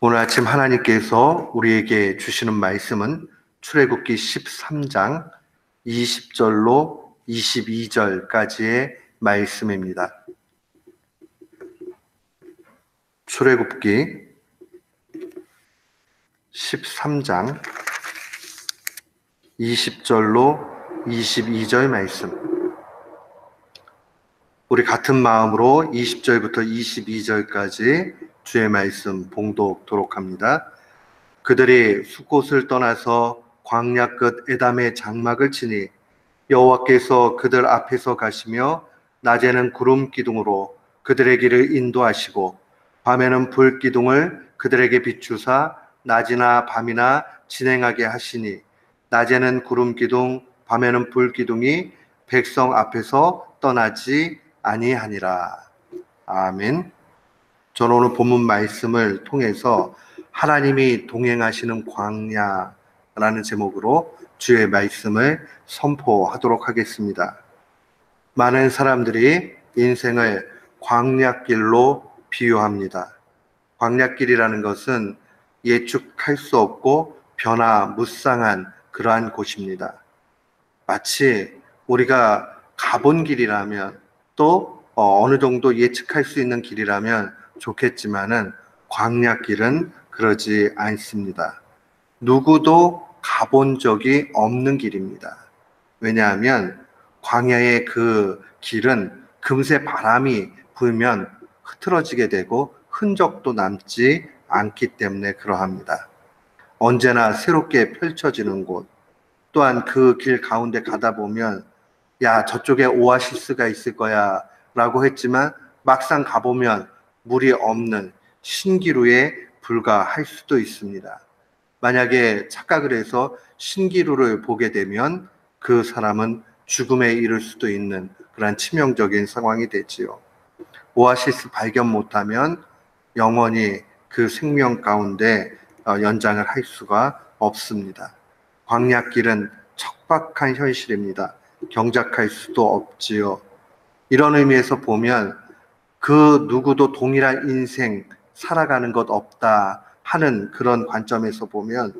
오늘 아침 하나님께서 우리에게 주시는 말씀은 출애굽기 13장 20절로 22절까지의 말씀입니다. 출애굽기 13장 20절로 22절 말씀. 우리 같은 마음으로 20절부터 22절까지 주의 말씀 봉독토록 합니다. 그들이 숫곳을 떠나서 광야 끝 에담의 장막을 치니 여호와께서 그들 앞에서 가시며 낮에는 구름 기둥으로 그들의 길을 인도하시고 밤에는 불 기둥을 그들에게 비추사 낮이나 밤이나 진행하게 하시니 낮에는 구름 기둥 밤에는 불 기둥이 백성 앞에서 떠나지 아니하니라. 아멘. 저는 오늘 본문 말씀을 통해서 하나님이 동행하시는 광야라는 제목으로 주의 말씀을 선포하도록 하겠습니다. 많은 사람들이 인생을 광야길로 비유합니다. 광야길이라는 것은 예측할 수 없고 변화무쌍한 그러한 곳입니다. 마치 우리가 가본 길이라면 또 어느 정도 예측할 수 있는 길이라면 좋겠지만은 광야길은 그러지 않습니다. 누구도 가본 적이 없는 길입니다. 왜냐하면 광야의 그 길은 금세 바람이 불면 흐트러지게 되고 흔적도 남지 않기 때문에 그러합니다. 언제나 새롭게 펼쳐지는 곳, 또한 그 길 가운데 가다 보면 야, 저쪽에 오아시스가 있을 거야 라고 했지만 막상 가보면 물이 없는 신기루에 불과할 수도 있습니다. 만약에 착각을 해서 신기루를 보게 되면 그 사람은 죽음에 이를 수도 있는 그런 치명적인 상황이 되지요. 오아시스 발견 못하면 영원히 그 생명 가운데 연장을 할 수가 없습니다. 광야길은 척박한 현실입니다. 경작할 수도 없지요. 이런 의미에서 보면 그 누구도 동일한 인생 살아가는 것 없다 하는 그런 관점에서 보면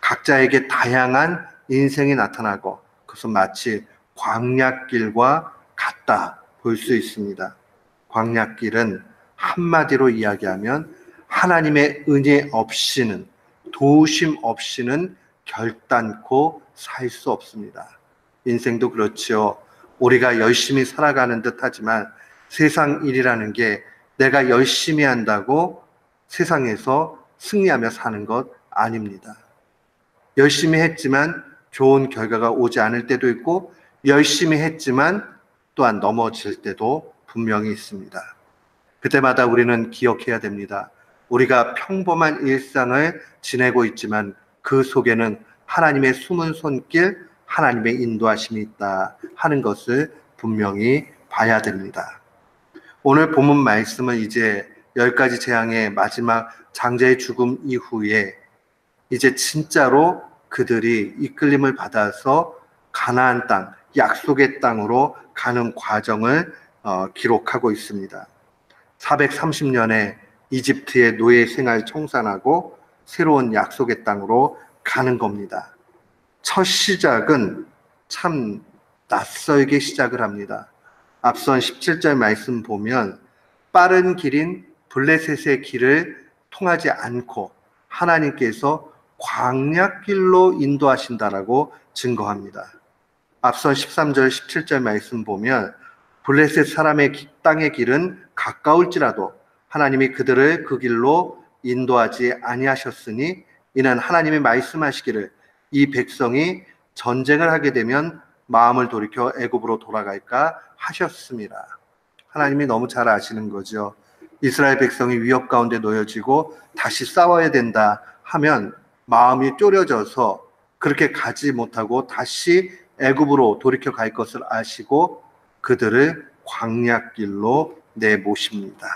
각자에게 다양한 인생이 나타나고 그것은 마치 광야길과 같다 볼 수 있습니다. 광야길은 한마디로 이야기하면 하나님의 은혜 없이는, 도우심 없이는 결단코 살 수 없습니다. 인생도 그렇지요. 우리가 열심히 살아가는 듯 하지만 세상 일이라는 게 내가 열심히 한다고 세상에서 승리하며 사는 것 아닙니다. 열심히 했지만 좋은 결과가 오지 않을 때도 있고 열심히 했지만 또한 넘어질 때도 분명히 있습니다. 그때마다 우리는 기억해야 됩니다. 우리가 평범한 일상을 지내고 있지만 그 속에는 하나님의 숨은 손길, 하나님의 인도하심이 있다 하는 것을 분명히 봐야 됩니다. 오늘 본문 말씀은 이제 10가지 재앙의 마지막 장자의 죽음 이후에 이제 진짜로 그들이 이끌림을 받아서 가나안 땅, 약속의 땅으로 가는 과정을 기록하고 있습니다. 430년에 이집트의 노예 생활 청산하고 새로운 약속의 땅으로 가는 겁니다. 첫 시작은 참 낯설게 시작을 합니다. 앞선 17절 말씀 보면 빠른 길인 블레셋의 길을 통하지 않고 하나님께서 광야길로 인도하신다라고 증거합니다. 앞선 13절 17절 말씀 보면 블레셋 사람의 땅의 길은 가까울지라도 하나님이 그들을 그 길로 인도하지 아니하셨으니 이는 하나님이 말씀하시기를 이 백성이 전쟁을 하게 되면 마음을 돌이켜 애굽으로 돌아갈까 하셨습니다. 하나님이 너무 잘 아시는 거죠. 이스라엘 백성이 위협 가운데 놓여지고 다시 싸워야 된다 하면 마음이 쪼려져서 그렇게 가지 못하고 다시 애굽으로 돌이켜 갈 것을 아시고 그들을 광야길로 내모십니다.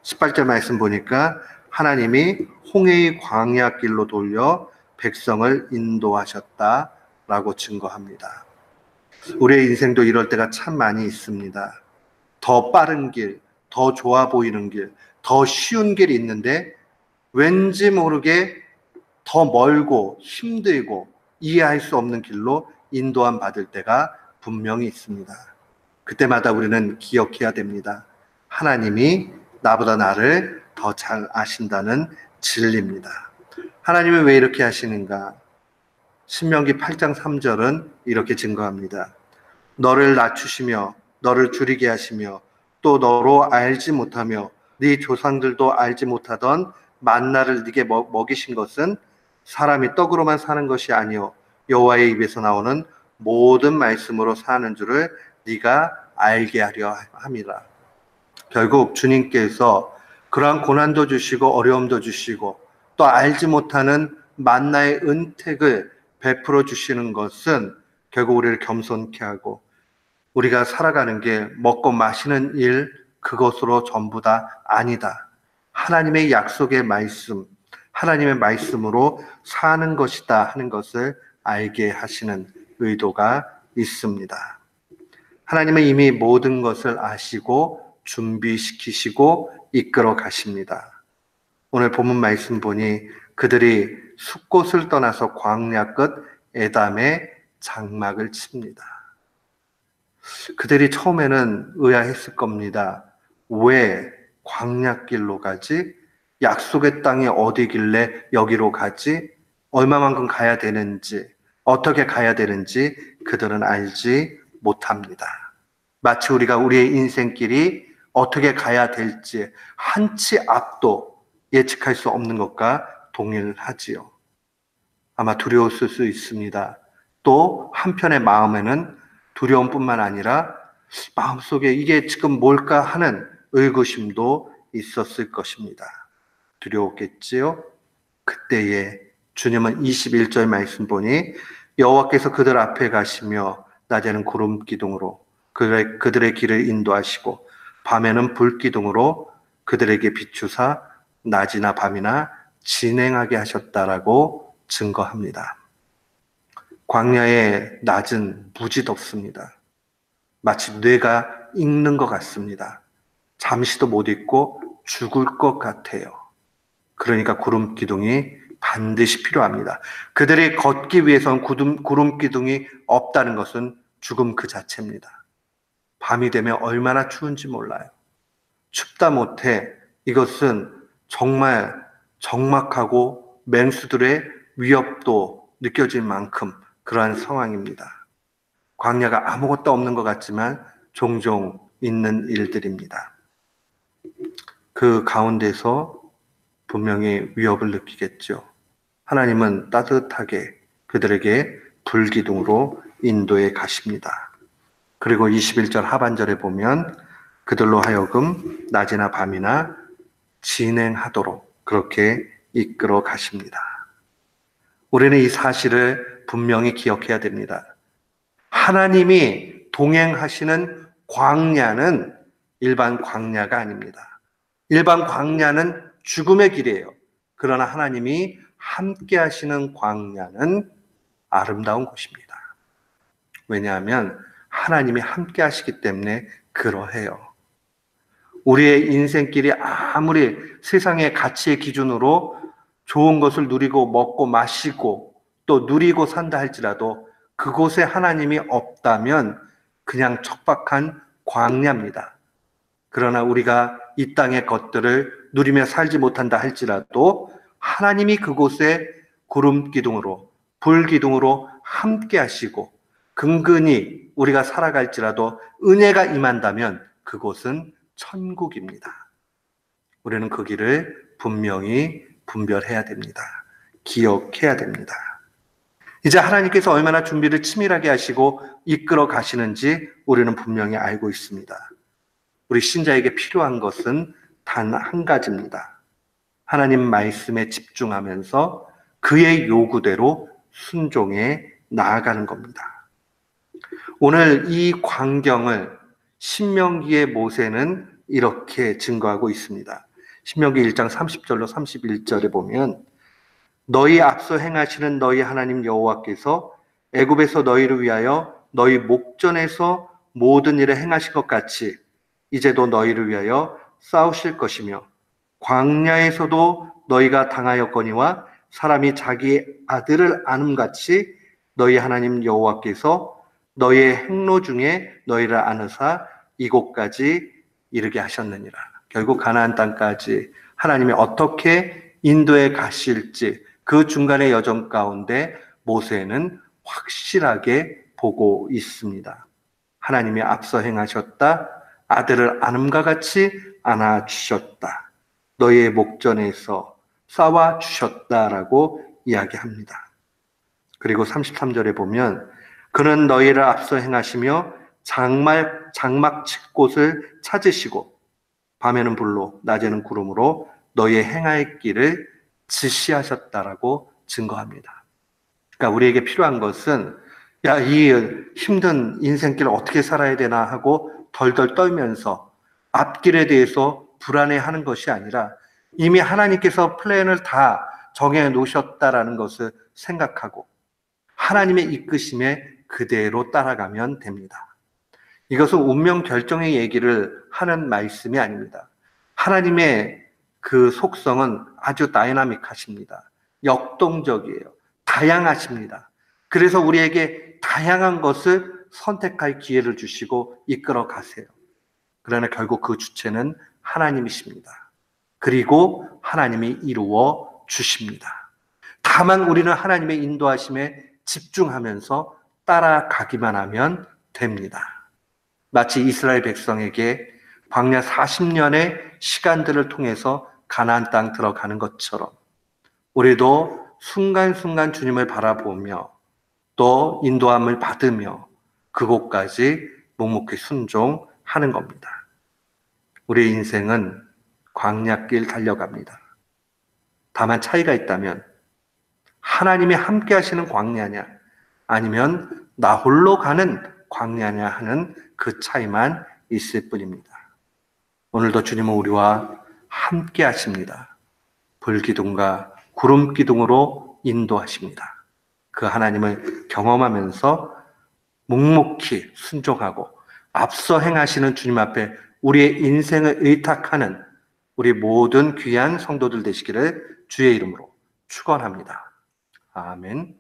18절 말씀 보니까 하나님이 홍해의 광야길로 돌려 백성을 인도하셨다라고 증거합니다. 우리의 인생도 이럴 때가 참 많이 있습니다. 더 빠른 길, 더 좋아 보이는 길, 더 쉬운 길이 있는데 왠지 모르게 더 멀고 힘들고 이해할 수 없는 길로 인도함 받을 때가 분명히 있습니다. 그때마다 우리는 기억해야 됩니다. 하나님이 나보다 나를 더 잘 아신다는 진리입니다. 하나님은 왜 이렇게 하시는가? 신명기 8장 3절은 이렇게 증거합니다. 너를 낮추시며 너를 줄이게 하시며 또 너로 알지 못하며 네 조상들도 알지 못하던 만나를 네게 먹이신 것은 사람이 떡으로만 사는 것이 아니요 여호와의 입에서 나오는 모든 말씀으로 사는 줄을 네가 알게 하려 함이라. 결국 주님께서 그러한 고난도 주시고 어려움도 주시고 또 알지 못하는 만나의 은택을 베풀어 주시는 것은 결국 우리를 겸손케 하고 우리가 살아가는 게 먹고 마시는 일 그것으로 전부 다 아니다. 하나님의 약속의 말씀, 하나님의 말씀으로 사는 것이다 하는 것을 알게 하시는 의도가 있습니다. 하나님은 이미 모든 것을 아시고 준비시키시고 이끌어 가십니다. 오늘 본문 말씀 보니 그들이 숫곳을 떠나서 광야 끝 에담의 장막을 칩니다. 그들이 처음에는 의아했을 겁니다. 왜 광야길로 가지? 약속의 땅이 어디길래 여기로 가지? 얼마만큼 가야 되는지, 어떻게 가야 되는지 그들은 알지 못합니다. 마치 우리가 우리의 인생길이 어떻게 가야 될지 한치 앞도 예측할 수 없는 것과 동일하지요. 아마 두려웠을 수 있습니다. 또 한편의 마음에는 두려움뿐만 아니라 마음속에 이게 지금 뭘까 하는 의구심도 있었을 것입니다. 두려웠겠지요? 그때에 주님은 21절 말씀 보니 여호와께서 그들 앞에 가시며 낮에는 구름 기둥으로 그들의 길을 인도하시고 밤에는 불 기둥으로 그들에게 비추사 낮이나 밤이나 진행하게 하셨다라고 증거합니다. 광야의 낮은 무지 덥습니다. 마치 뇌가 익는 것 같습니다. 잠시도 못 있고 죽을 것 같아요. 그러니까 구름 기둥이 반드시 필요합니다. 그들이 걷기 위해서는 구름 기둥이 없다는 것은 죽음 그 자체입니다. 밤이 되면 얼마나 추운지 몰라요. 춥다 못해 이것은 정말 적막하고 맹수들의 위협도 느껴질 만큼 그러한 상황입니다. 광야가 아무것도 없는 것 같지만 종종 있는 일들입니다. 그 가운데서 분명히 위협을 느끼겠죠. 하나님은 따뜻하게 그들에게 불기둥으로 인도해 가십니다. 그리고 21절 하반절에 보면 그들로 하여금 낮이나 밤이나 진행하도록 그렇게 이끌어 가십니다. 우리는 이 사실을 분명히 기억해야 됩니다. 하나님이 동행하시는 광야는 일반 광야가 아닙니다. 일반 광야는 죽음의 길이에요. 그러나 하나님이 함께 하시는 광야는 아름다운 곳입니다. 왜냐하면 하나님이 함께 하시기 때문에 그러해요. 우리의 인생길이 아무리 세상의 가치의 기준으로 좋은 것을 누리고 먹고 마시고 또 누리고 산다 할지라도 그곳에 하나님이 없다면 그냥 척박한 광야입니다. 그러나 우리가 이 땅의 것들을 누리며 살지 못한다 할지라도 하나님이 그곳에 구름 기둥으로 불 기둥으로 함께 하시고 근근히 우리가 살아갈지라도 은혜가 임한다면 그곳은 천국입니다. 우리는 그 길을 분명히 분별해야 됩니다. 기억해야 됩니다. 이제 하나님께서 얼마나 준비를 치밀하게 하시고 이끌어 가시는지 우리는 분명히 알고 있습니다. 우리 신자에게 필요한 것은 단 한 가지입니다. 하나님 말씀에 집중하면서 그의 요구대로 순종해 나아가는 겁니다. 오늘 이 광경을 신명기의 모세는 이렇게 증거하고 있습니다. 신명기 1장 30절로 31절에 보면 너희 앞서 행하시는 너희 하나님 여호와께서 애굽에서 너희를 위하여 너희 목전에서 모든 일을 행하신 것 같이 이제도 너희를 위하여 싸우실 것이며 광야에서도 너희가 당하였거니와 사람이 자기 아들을 안음같이 너희 하나님 여호와께서 너희의 행로 중에 너희를 안으사 이곳까지 이르게 하셨느니라. 결국 가나안 땅까지 하나님이 어떻게 인도해 가실지 그 중간의 여정 가운데 모세는 확실하게 보고 있습니다. 하나님이 앞서 행하셨다. 아들을 안음과 같이 안아주셨다. 너희의 목전에서 싸워주셨다라고 이야기합니다. 그리고 33절에 보면 그는 너희를 앞서 행하시며 장막 칠 곳을 찾으시고 밤에는 불로 낮에는 구름으로 너희의 행할 길을 지시하셨다라고 증거합니다. 그러니까 우리에게 필요한 것은 이 힘든 인생길을 어떻게 살아야 되나 하고 덜덜 떨면서 앞길에 대해서 불안해하는 것이 아니라 이미 하나님께서 플랜을 다 정해 놓으셨다라는 것을 생각하고 하나님의 이끄심에 그대로 따라가면 됩니다. 이것은 운명 결정의 얘기를 하는 말씀이 아닙니다. 하나님의 그 속성은 아주 다이나믹하십니다. 역동적이에요. 다양하십니다. 그래서 우리에게 다양한 것을 선택할 기회를 주시고 이끌어 가세요. 그러나 결국 그 주체는 하나님이십니다. 그리고 하나님이 이루어 주십니다. 다만 우리는 하나님의 인도하심에 집중하면서 따라가기만 하면 됩니다. 마치 이스라엘 백성에게 광야 40년의 시간들을 통해서 가나안 땅 들어가는 것처럼 우리도 순간순간 주님을 바라보며 또 인도함을 받으며 그곳까지 묵묵히 순종하는 겁니다. 우리의 인생은 광야길 달려갑니다. 다만 차이가 있다면 하나님이 함께 하시는 광야냐 아니면 나 홀로 가는 광야냐 하는 그 차이만 있을 뿐입니다. 오늘도 주님은 우리와 함께 하십니다. 불기둥과 구름기둥으로 인도하십니다. 그 하나님을 경험하면서 묵묵히 순종하고 앞서 행하시는 주님 앞에 우리의 인생을 의탁하는 우리 모든 귀한 성도들 되시기를 주의 이름으로 축원합니다. 아멘.